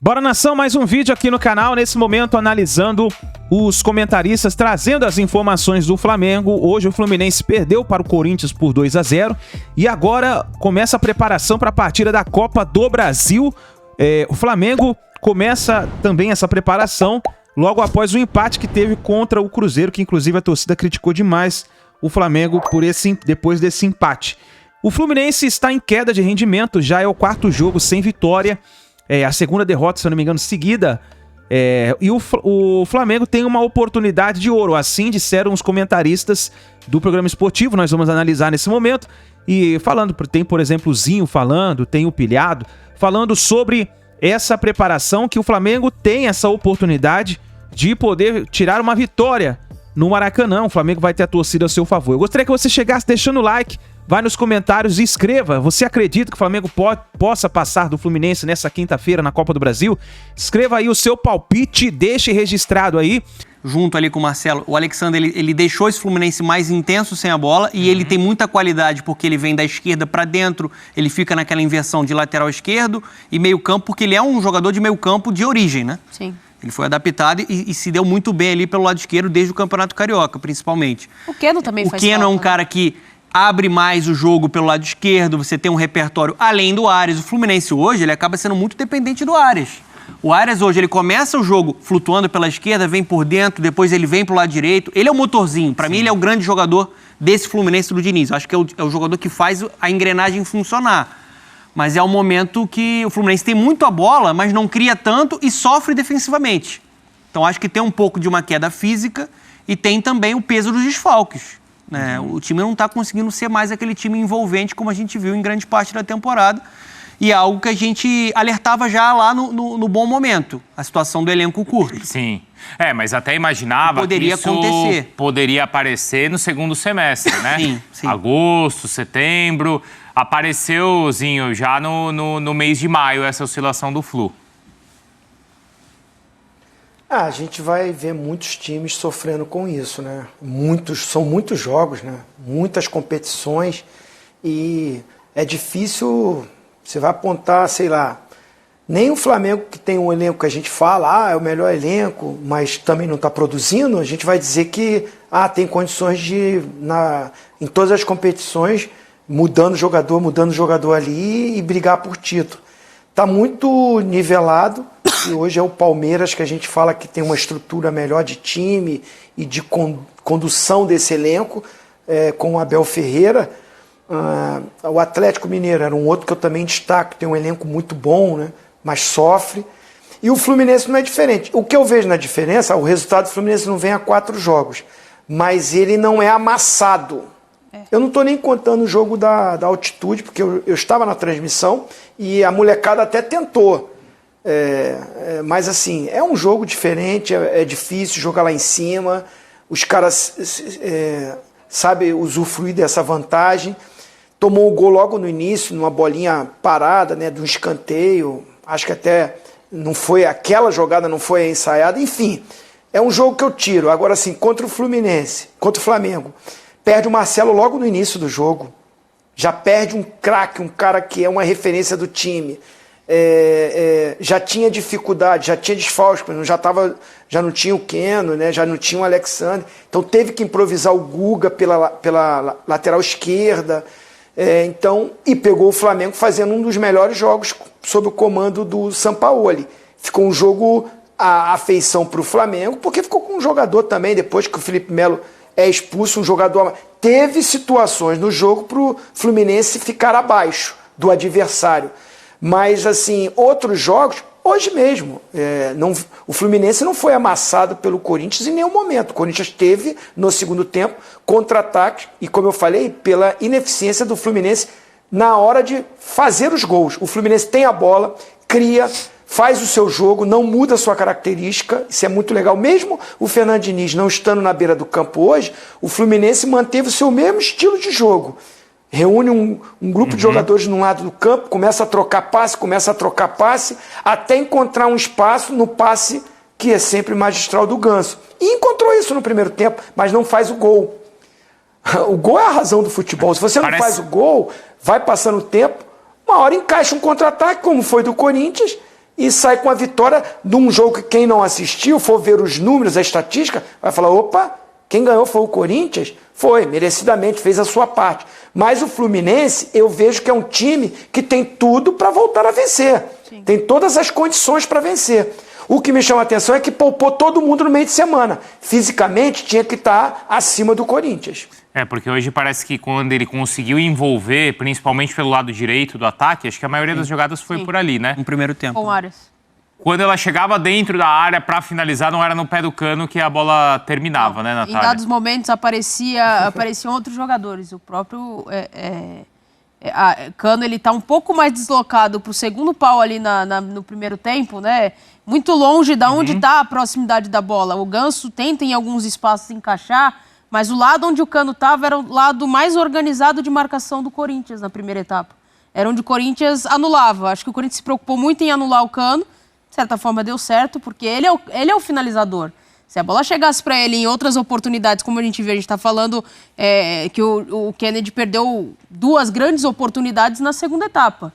Bora, nação, mais um vídeo aqui no canal, nesse momento analisando os comentaristas, trazendo as informações do Flamengo. Hoje o Fluminense perdeu para o Corinthians por 2-0 e agora começa a preparação para a partida da Copa do Brasil. O Flamengo começa também essa preparação logo após o empate que teve contra o Cruzeiro, que inclusive a torcida criticou demais o Flamengo depois desse empate. O Fluminense está em queda de rendimento, já é o quarto jogo sem vitória. A segunda derrota, se eu não me engano, seguida. E o Flamengo tem uma oportunidade de ouro, assim disseram os comentaristas do programa esportivo. Nós vamos analisar nesse momento. E falando, tem por exemplo o Zinho falando, tem o Pilhado, falando sobre essa preparação, que o Flamengo tem essa oportunidade de poder tirar uma vitória no Maracanã. O Flamengo vai ter a torcida a seu favor. Eu gostaria que você chegasse deixando o like, vai nos comentários e escreva. Você acredita que o Flamengo possa passar do Fluminense nessa quinta-feira na Copa do Brasil? Escreva aí o seu palpite, deixe registrado aí. Junto ali com o Marcelo, o Alexandre, ele deixou esse Fluminense mais intenso sem a bola e ele tem muita qualidade porque ele vem da esquerda para dentro, ele fica naquela inversão de lateral esquerdo e meio campo, porque ele é um jogador de meio campo de origem, né? Sim. Ele foi adaptado e se deu muito bem ali pelo lado esquerdo desde o Campeonato Carioca, principalmente. O Keno também faz falta. O Keno é um cara que abre mais o jogo pelo lado esquerdo, você tem um repertório além do Arias. O Fluminense hoje, ele acaba sendo muito dependente do Arias. O Arias hoje, ele começa o jogo flutuando pela esquerda, vem por dentro, depois ele vem pro lado direito. Ele é o motorzinho. Para mim, ele é o grande jogador desse Fluminense do Diniz. Eu acho que é o jogador que faz a engrenagem funcionar. Mas é um momento que o Fluminense tem muito a bola, mas não cria tanto e sofre defensivamente. Então, acho que tem um pouco de uma queda física e tem também o peso dos desfalques. O time não está conseguindo ser mais aquele time envolvente como a gente viu em grande parte da temporada. E é algo que a gente alertava já lá no bom momento, a situação do elenco curto. Sim. Mas até imaginava que isso poderia aparecer no segundo semestre, né? Sim. Agosto, setembro. Apareceu, Zinho, já no mês de maio, essa oscilação do Flu. A gente vai ver muitos times sofrendo com isso, né? São muitos jogos, né? Muitas competições e é difícil, você vai apontar, sei lá, nem o Flamengo, que tem um elenco que a gente fala, é o melhor elenco, mas também não está produzindo, a gente vai dizer que tem condições de, em todas as competições, mudando jogador ali e brigar por título. Está muito nivelado. E hoje é o Palmeiras que a gente fala que tem uma estrutura melhor de time e de condução desse elenco, com o Abel Ferreira. O Atlético Mineiro era um outro que eu também destaco, tem um elenco muito bom, né, mas sofre. E o Fluminense não é diferente. O que eu vejo na diferença, o resultado do Fluminense não vem a 4 jogos, mas ele não é amassado. Eu não estou nem contando o jogo da altitude, porque eu estava na transmissão e a molecada até tentou. Mas assim, é um jogo diferente, é difícil jogar lá em cima, os caras sabem usufruir dessa vantagem. Tomou o gol logo no início, numa bolinha parada, né, de um escanteio, acho que até não foi aquela jogada, não foi ensaiada, enfim, é um jogo que eu tiro. Agora assim, contra o Fluminense, contra o Flamengo, perde o Marcelo logo no início do jogo, já perde um craque, um cara que é uma referência do time. Já tinha dificuldade, já tinha desfalque, já não tinha o Keno, né, já não tinha o Alexandre, então teve que improvisar o Guga pela lateral esquerda, e pegou o Flamengo fazendo um dos melhores jogos sob o comando do Sampaoli. Ficou um jogo a afeição para o Flamengo, porque ficou com um jogador também, depois que o Felipe Melo é expulso, um jogador... Teve situações no jogo para o Fluminense ficar abaixo do adversário. Mas, assim, outros jogos, hoje mesmo, o Fluminense não foi amassado pelo Corinthians em nenhum momento. O Corinthians teve, no segundo tempo, contra-ataque e, como eu falei, pela ineficiência do Fluminense na hora de fazer os gols. O Fluminense tem a bola, cria, faz o seu jogo, não muda a sua característica, isso é muito legal. Mesmo o Fernando Diniz não estando na beira do campo hoje, o Fluminense manteve o seu mesmo estilo de jogo. Reúne um grupo de jogadores num lado do campo, começa a trocar passe, até encontrar um espaço no passe que é sempre magistral do Ganso. E encontrou isso no primeiro tempo, mas não faz o gol. O gol é a razão do futebol. Se você não faz o gol, vai passando o tempo, uma hora encaixa um contra-ataque, como foi do Corinthians, e sai com a vitória de um jogo que quem não assistiu, for ver os números, a estatística, vai falar, opa, quem ganhou foi o Corinthians? Foi, merecidamente, fez a sua parte. Mas o Fluminense, eu vejo que é um time que tem tudo para voltar a vencer. Sim. Tem todas as condições para vencer. O que me chama a atenção é que poupou todo mundo no meio de semana. Fisicamente, tinha que estar acima do Corinthians. Porque hoje parece que quando ele conseguiu envolver, principalmente pelo lado direito do ataque, acho que a maioria das jogadas foi por ali, né? No primeiro tempo. Com Arias. Quando ela chegava dentro da área para finalizar, não era no pé do Cano que a bola terminava, né, Natália? Em dados momentos apareciam outros jogadores. O próprio Cano, ele tá um pouco mais deslocado pro segundo pau ali no primeiro tempo, né? Muito longe da onde está a proximidade da bola. O Ganso tenta em alguns espaços encaixar, mas o lado onde o Cano estava era o lado mais organizado de marcação do Corinthians na primeira etapa. Era onde o Corinthians anulava. Acho que o Corinthians se preocupou muito em anular o Cano. De certa forma deu certo, porque ele é o finalizador. Se a bola chegasse para ele em outras oportunidades, como a gente viu, a gente está falando que o Kennedy perdeu 2 grandes oportunidades na segunda etapa.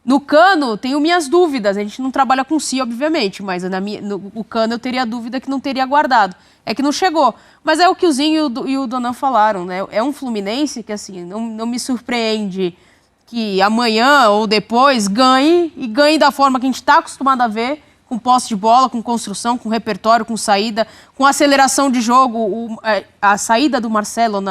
No Cano, tenho minhas dúvidas. A gente não trabalha com si, obviamente, mas o Cano eu teria dúvida que não teria guardado. É que não chegou. Mas é o que o Zinho e o Donan falaram, né? É um Fluminense que, assim, não me surpreende que amanhã ou depois ganhe da forma que a gente está acostumado a ver, com posse de bola, com construção, com repertório, com saída, com aceleração de jogo. A saída do Marcelo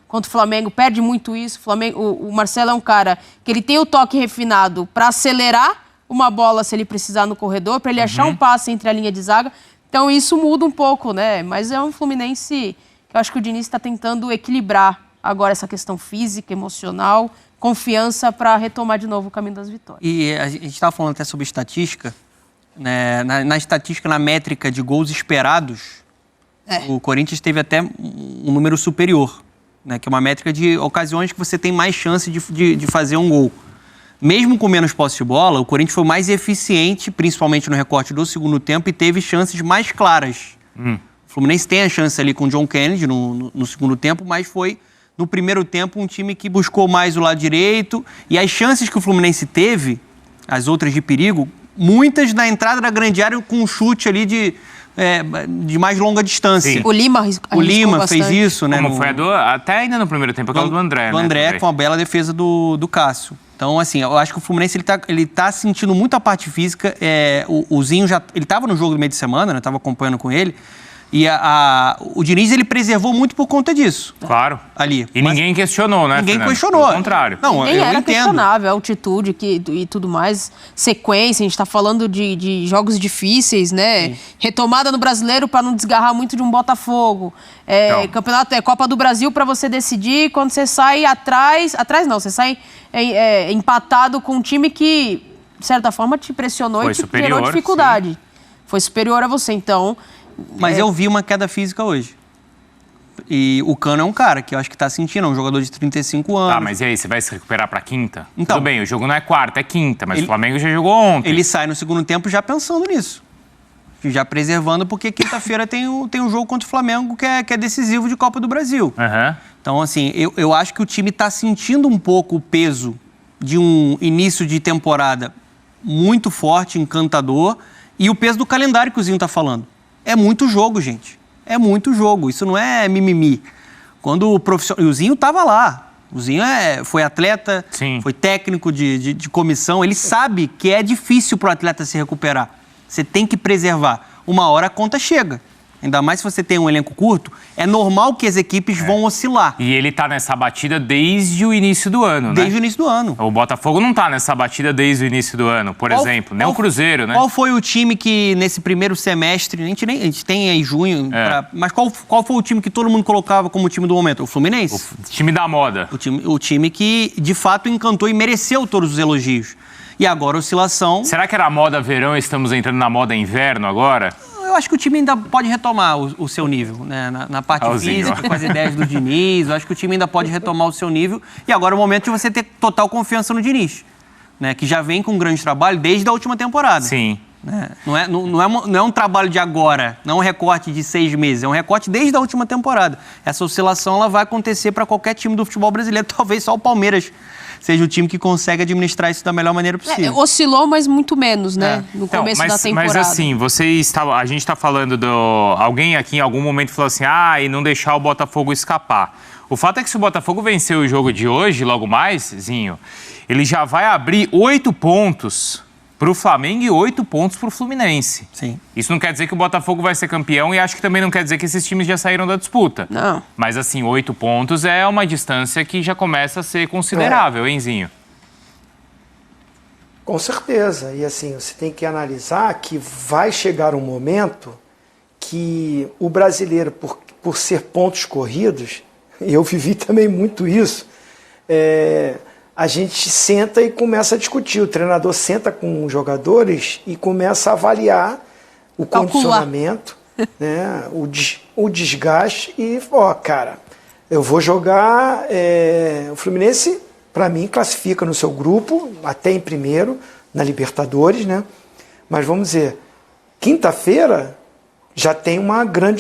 contra o Flamengo perde muito isso. O Marcelo é um cara que ele tem o toque refinado para acelerar uma bola se ele precisar no corredor, para ele achar um passe entre a linha de zaga. Então isso muda um pouco, né? Mas é um Fluminense que eu acho que o Diniz está tentando equilibrar agora essa questão física, emocional, confiança para retomar de novo o caminho das vitórias. E a gente estava falando até sobre estatística, né? Na estatística, na métrica de gols esperados, o Corinthians teve até um número superior, né? Que é uma métrica de ocasiões que você tem mais chance de fazer um gol. Mesmo com menos posse de bola, o Corinthians foi mais eficiente, principalmente no recorte do segundo tempo, e teve chances mais claras. O Fluminense tem a chance ali com o John Kennedy no segundo tempo, mas foi no primeiro tempo um time que buscou mais o lado direito, e as chances que o Fluminense teve, as outras de perigo, muitas na entrada da grande área com um chute ali de mais longa distância. Sim. O Lima fez isso, né? Como foi até ainda no primeiro tempo, aquela do André. Do André, com a bela defesa do Cássio. Então, assim, eu acho que o Fluminense ele tá sentindo muito a parte física. O Zinho ele estava no jogo do meio de semana, né? Estava acompanhando com ele. E o Diniz, ele preservou muito por conta disso. Claro. Ali. E ninguém questionou, né, Ninguém Fernando? questionou. Ao contrário. Não, ninguém era entendo. questionável, a altitude e tudo mais. Sequência, a gente está falando de jogos difíceis, né? Sim. Retomada no Brasileiro para não desgarrar muito de um Botafogo. Campeonato Copa do Brasil para você decidir quando você sai atrás não, você sai empatado com um time que, de certa forma, te pressionou e te gerou dificuldade. Sim. Foi superior a você, então... Mas eu vi uma queda física hoje. E o Cano é um cara que eu acho que tá sentindo, é um jogador de 35 anos. Tá, mas e aí, você vai se recuperar pra quinta? Então, tudo bem, o jogo não é quarta, é quinta, mas o Flamengo já jogou ontem. Ele sai no segundo tempo já pensando nisso. Já preservando, porque quinta-feira tem um jogo contra o Flamengo que é decisivo de Copa do Brasil. Então, assim, eu acho que o time tá sentindo um pouco o peso de um início de temporada muito forte, encantador, e o peso do calendário que o Zinho tá falando. É muito jogo, gente. É muito jogo. Isso não é mimimi. Quando o profissional... E o Zinho estava lá. O Zinho foi atleta, Sim. Foi técnico de comissão. Ele sabe que é difícil para o atleta se recuperar. Você tem que preservar. Uma hora a conta chega. Ainda mais se você tem um elenco curto, é normal que as equipes vão oscilar. E ele tá nessa batida desde o início do ano, né? Desde o início do ano. O Botafogo não tá nessa batida desde o início do ano, por exemplo. Nem o Cruzeiro, né? Qual foi o time que, nesse primeiro semestre, a gente tem aí junho, mas qual foi o time que todo mundo colocava como time do momento? O Fluminense? O time da moda. O time que, de fato, encantou e mereceu todos os elogios. E agora, oscilação... Será que era a moda verão e estamos entrando na moda inverno agora? Eu acho que o time ainda pode retomar o seu nível, né? Na parte física, com as ideias do Diniz. Eu acho que o time ainda pode retomar o seu nível. E agora é o momento de você ter total confiança no Diniz, né? Que já vem com um grande trabalho desde a última temporada. Sim. Não é um trabalho de agora, não é um recorte de 6 meses, é um recorte desde a última temporada. Essa oscilação ela vai acontecer para qualquer time do futebol brasileiro, talvez só o Palmeiras seja o time que consegue administrar isso da melhor maneira possível. Oscilou, mas muito menos, né? No começo da temporada. Mas assim, a gente está falando alguém aqui em algum momento falou assim, e não deixar o Botafogo escapar. O fato é que se o Botafogo vencer o jogo de hoje, logo mais, Zinho, ele já vai abrir 8 pontos para o Flamengo e 8 pontos para o Fluminense. Sim. Isso não quer dizer que o Botafogo vai ser campeão e acho que também não quer dizer que esses times já saíram da disputa. Não. Mas assim, 8 pontos é uma distância que já começa a ser considerável, hein, Zinho? Com certeza. E assim, você tem que analisar que vai chegar um momento que o brasileiro, por ser pontos corridos, eu vivi também muito isso, a gente senta e começa a discutir. O treinador senta com os jogadores e começa a avaliar o condicionamento, né, o desgaste e, cara, eu vou jogar... o Fluminense, para mim, classifica no seu grupo, até em primeiro, na Libertadores, né? Mas vamos dizer, quinta-feira já tem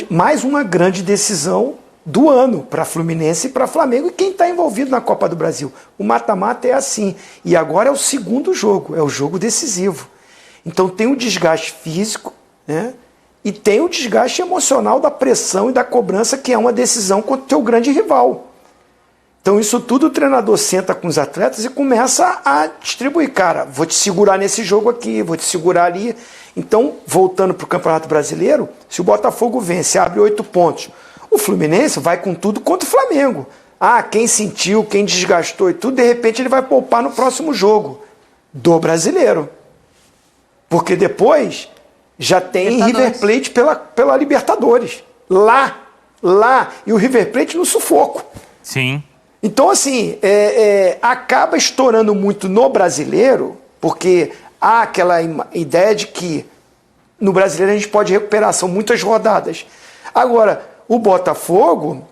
mais uma grande decisão do ano para Fluminense e para Flamengo e quem está envolvido na Copa do Brasil. O mata-mata é assim. E agora é o segundo jogo, é o jogo decisivo. Então tem o desgaste físico, né? E tem o desgaste emocional da pressão e da cobrança, que é uma decisão contra o teu grande rival. Então isso tudo o treinador senta com os atletas e começa a distribuir. Cara, vou te segurar nesse jogo aqui, vou te segurar ali. Então, voltando para o Campeonato Brasileiro, se o Botafogo vence, abre 8 pontos, o Fluminense vai com tudo contra o Flamengo. Quem sentiu, quem desgastou e tudo, de repente ele vai poupar no próximo jogo do Brasileiro. Porque depois já tem River Plate pela Libertadores. Lá. E o River Plate no sufoco. Sim. Então, assim, acaba estourando muito no brasileiro, porque há aquela ideia de que no brasileiro a gente pode recuperar, são muitas rodadas. Agora, o Botafogo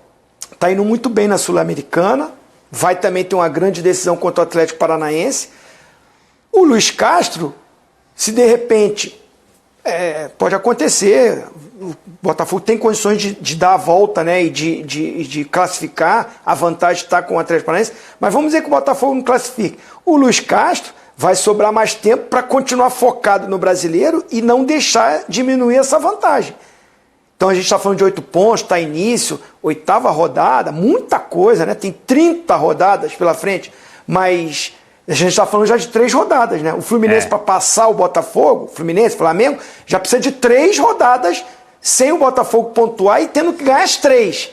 está indo muito bem na Sul-Americana, vai também ter uma grande decisão contra o Atlético Paranaense. O Luiz Castro, se de repente, pode acontecer, o Botafogo tem condições de dar a volta, né, e de classificar, a vantagem está com o Atlético Paranaense, mas vamos dizer que o Botafogo não classifique. O Luiz Castro vai sobrar mais tempo para continuar focado no brasileiro e não deixar diminuir essa vantagem. Então a gente está falando de 8 pontos, está início, 8ª rodada, muita coisa, né? Tem 30 rodadas pela frente, mas a gente está falando já de 3 rodadas, né? O Fluminense, para passar o Botafogo, Flamengo, já precisa de 3 rodadas sem o Botafogo pontuar e tendo que ganhar as 3.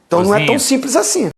Então não é tão simples assim.